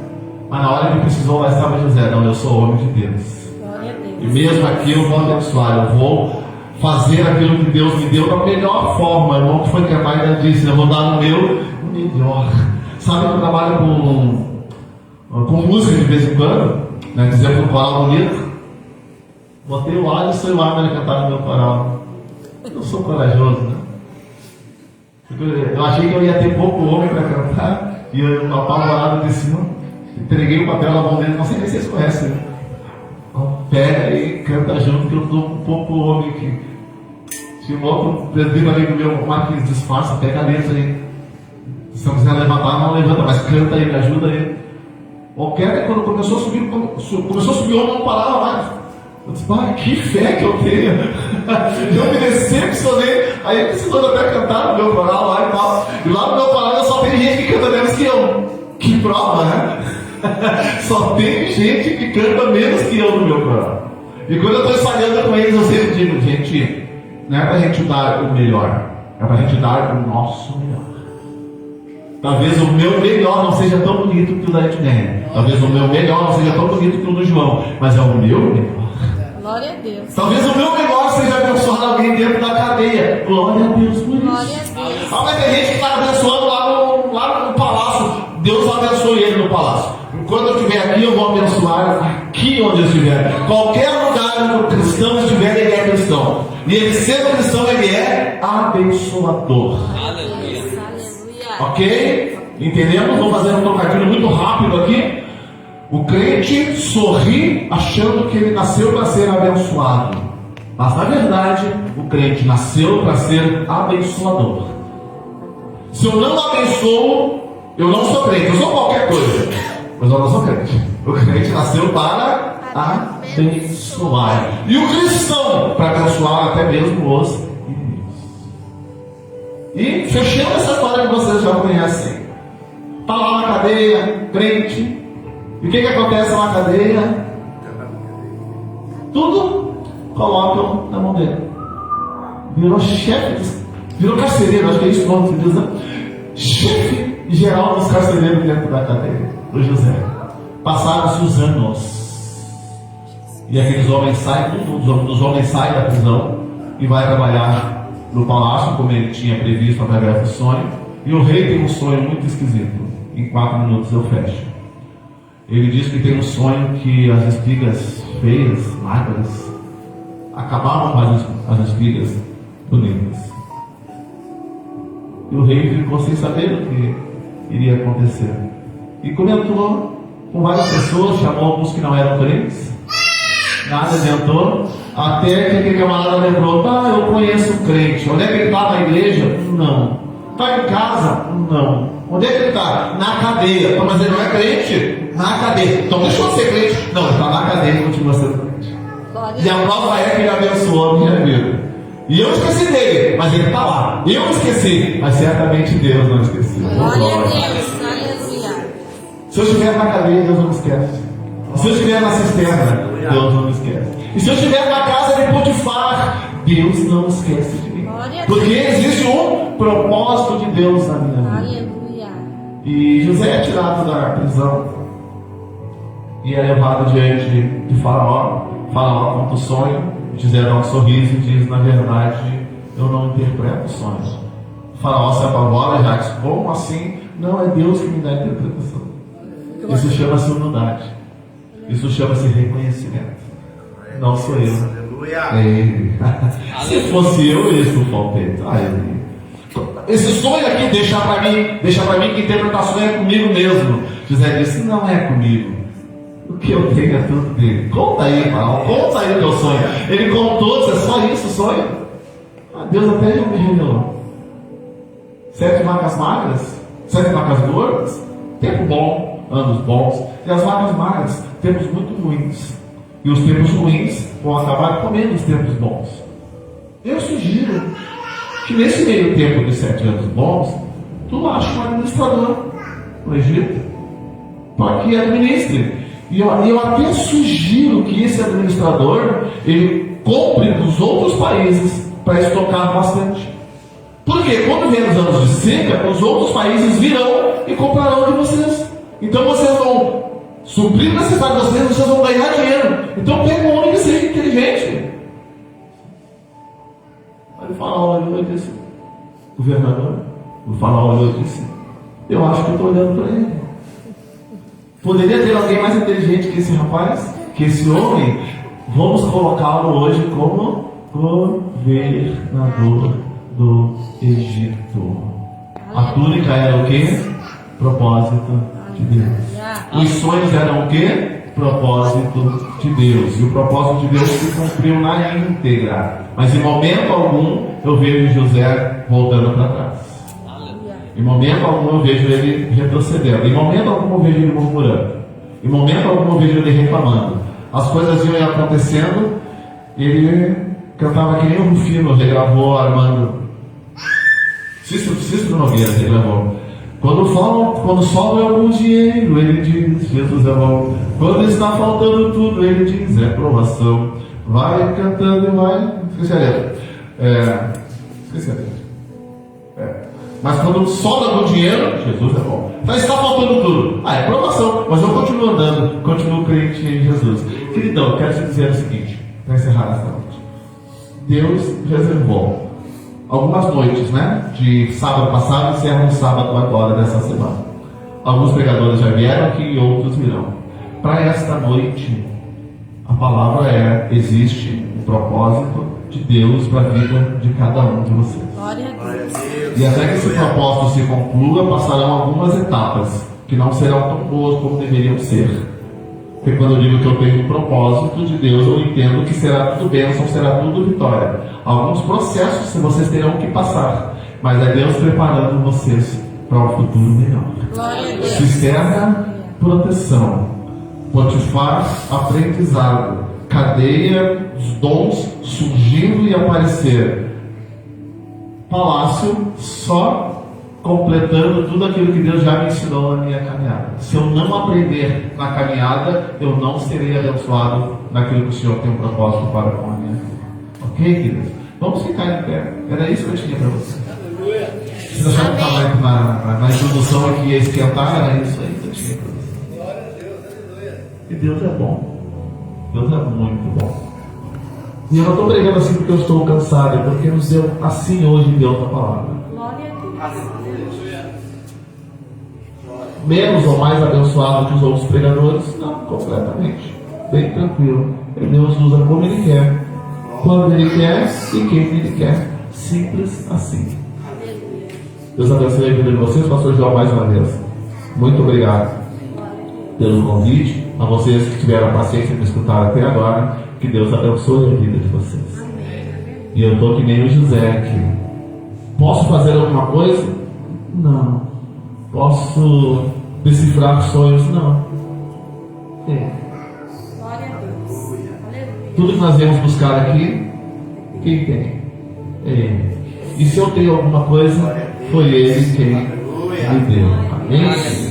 mas na hora que precisou, lá estava José. Não, eu sou homem de Deus. Glória a Deus. E mesmo aqui eu vou abençoar, eu vou fazer aquilo que Deus me deu da melhor forma. O irmão que foi capaz ainda disse, eu vou dar o meu melhor. Sabe que eu trabalho com música de vez em quando, né? Dizendo um coral bonito. Botei o Alisson e o Abner cantar no meu coral. Eu sou corajoso, né? Eu achei que eu ia ter pouco homem para cantar, e eu apavorado disse, não, entreguei o papel na mão dele, não sei nem se vocês conhecem, né? Pega e canta junto, que eu estou um pouco homem aqui. Se o outro presbítero amigo meu, Marquinhos, disfarça, pega a letra aí. Se não quiser levantar, não levanta, mas canta aí, me ajuda aí. O Kevin, quando começou a subir o homem, não parava mais. Eu disse, pai, que fé que eu tenho. Eu me decepcionei. Aí precisou até cantar no meu coral lá e tal. E lá no meu coral eu só tem gente que canta menos que eu. Que prova, né? Só tem gente que canta menos que eu no meu coral. E quando eu estou ensaiando com eles, eu sempre digo, gente, não é para a gente dar o melhor, é para a gente dar o nosso melhor. Talvez o meu melhor não seja tão bonito que o da Edneia. Talvez o meu melhor não seja tão bonito que o do João. Mas é o meu melhor. Glória a Deus. Talvez o meu melhor seja abençoar alguém dentro da cadeia. Glória a Deus por Glória isso. a Deus. Ah, mas tem gente que está abençoando lá no palácio. Deus abençoe ele no palácio. Quando eu estiver aqui, eu vou abençoar aqui onde eu estiver. Qualquer lugar onde o cristão estiver, ele é cristão. E ele sendo cristão, ele é abençoador. Aleluia. Ok? Entendemos? Vou fazer um trocadilho muito rápido aqui. O crente sorri achando que ele nasceu para ser abençoado. Mas na verdade, o crente nasceu para ser abençoador. Se eu não abençoo, eu não sou crente. Eu sou qualquer coisa, mas eu não sou crente. O crente nasceu para abençoar. E o cristão para abençoar até mesmo os inimigos. E fechando essa história que vocês já conhecem. Está lá na cadeia, crente. E o que acontece na cadeia? Tudo colocam na mão dele. Virou chefe, virou carcereiro, acho que é isso que o nome se diz, né? Chefe geral dos carcereiros dentro da cadeia, do José. Passaram-se os anos. E aqueles homens saem, os homens saem da prisão e vai trabalhar no palácio, como ele tinha previsto através do sonho. E o rei tem um sonho muito esquisito. Em 4 minutos eu fecho. Ele diz que tem um sonho que as espigas feias, magras, acabavam com as espigas bonitas. E o rei ficou sem saber o que iria acontecer. E comentou com várias pessoas, chamou alguns que não eram crentes, nada adiantou, até que aquele camarada lembrou, eu conheço um crente. Onde é que ele está? Na igreja? Não. Está em casa? Não. Onde é que ele está? Na cadeia. Mas ele não é crente? Na cadeia. Então deixou de ser crente. Não, ele está na cadeia e continua sendo crente. E a prova é que ele abençoou a minha vida. E eu esqueci dele, mas ele está lá. Eu esqueci, mas certamente Deus não esqueceu. Glória a Deus. Aleluia. Se eu estiver na cadeia, Deus não me esquece. Se eu estiver na cisterna, Deus não me esquece. E se eu estiver na casa de Potifar, Deus não esquece de mim. Porque existe um propósito de Deus na minha vida. Aleluia. E José é tirado da prisão e é levado diante de Faraó. Faraó conta o sonho. José dá um sorriso e diz: na verdade, eu não interpreto o sonho. Faraó se apavora, já diz: como assim? Não, é Deus que me dá a interpretação. Isso chama-se humildade. Isso chama-se reconhecimento. Não sou eu. É Ele. Se fosse eu ia estufar o peito. Esse sonho aqui deixa para mim que interpretação é comigo mesmo. José disse: não é comigo. O que eu tenho é tudo dele. Conta aí, Faraó. Conta aí o teu sonho. Ele contou, disse: é só isso o sonho? Deus até já me revelou. 7 vacas magras, 7 vacas gordas, tempo bom, anos bons. E as vacas magras, tempos muito ruins. E os tempos ruins vão acabar comendo os tempos bons. Eu sugiro que nesse meio tempo de 7 anos bons, tu acha um administrador no Egito, para que administre. E eu até sugiro que esse administrador, ele compre dos outros países para estocar bastante. Porque quando vier os anos de seca, os outros países virão e comprarão de vocês. Então vocês vão suprir a necessidade de vocês, vocês vão ganhar dinheiro. Então pega um homem que seja inteligente. Aí o faraó olhou e disse: governador, o faraó olhou e disse: eu acho que eu estou olhando para ele. Poderia ter alguém mais inteligente que esse rapaz? Que esse homem? Vamos colocá-lo hoje como governador do Egito. A túnica era o quê? Propósito de Deus. Os sonhos eram o quê? Propósito de Deus. E o propósito de Deus se cumpriu na íntegra. Mas em momento algum eu vejo José voltando para trás. Em momento algum eu vejo ele retrocedendo. Em momento algum eu vejo ele murmurando. Em momento algum eu vejo ele reclamando. As coisas iam acontecendo. Ele cantava que nem o Rufino regravou Armando. Cícero Nogueira regravou. Quando sobra algum dinheiro, ele diz: Jesus é bom. Quando está faltando tudo, ele diz: é provação. Vai cantando e vai. Esqueci a letra. Esqueci a letra. Mas quando sobra algum dinheiro, Jesus é bom. Mas está faltando tudo. É provação. Mas eu continuo andando, continuo crente em Jesus. Queridão, quero te dizer o seguinte, para encerrar esta noite. Deus reservou algumas noites, né? De sábado passado, encerra no sábado agora dessa semana. Alguns pregadores já vieram aqui e outros virão. Para esta noite, a palavra existe um propósito de Deus para a vida de cada um de vocês. Glória a Deus. E até que esse propósito se conclua, passarão algumas etapas que não serão tão boas como deveriam ser. Porque quando eu digo que eu tenho um propósito de Deus, eu entendo que será tudo bênção, será tudo vitória. Alguns processos vocês terão que passar, mas é Deus preparando vocês para um futuro melhor. Glória a Deus. Cisterna, proteção. Potifar, aprendizado. Cadeia, os dons surgindo e aparecer. Palácio, só completando tudo aquilo que Deus já me ensinou na minha caminhada. Se eu não aprender na caminhada, eu não serei abençoado naquilo que o Senhor tem um propósito para com a minha vida. Ok, queridos? Vamos ficar em pé. Era isso que eu tinha para você. Vocês acharam que estava na introdução aqui ia esquentar? Era isso aí que eu tinha para você. Glória a Deus, aleluia. E Deus é bom. Deus é muito bom. E eu não estou pregando assim porque eu estou cansado, é porque nos deu assim hoje Deus na palavra. Glória a Deus. Menos ou mais abençoado que os outros pregadores? Não, completamente. Bem tranquilo. Deus usa como Ele quer, quando Ele quer e quem Ele quer. Simples assim. Deus abençoe a vida de vocês, pastor João, mais uma vez. Muito obrigado pelo convite. A vocês que tiveram a paciência de me escutar até agora, que Deus abençoe a vida de vocês. E eu estou que nem o José aqui. Posso fazer alguma coisa? Não. Posso decifrar sonhos? Não. Glória a Deus. Aleluia. Tudo que nós viemos buscar aqui, quem tem? É Ele. E se eu tenho alguma coisa, foi Ele quem me deu. Amém?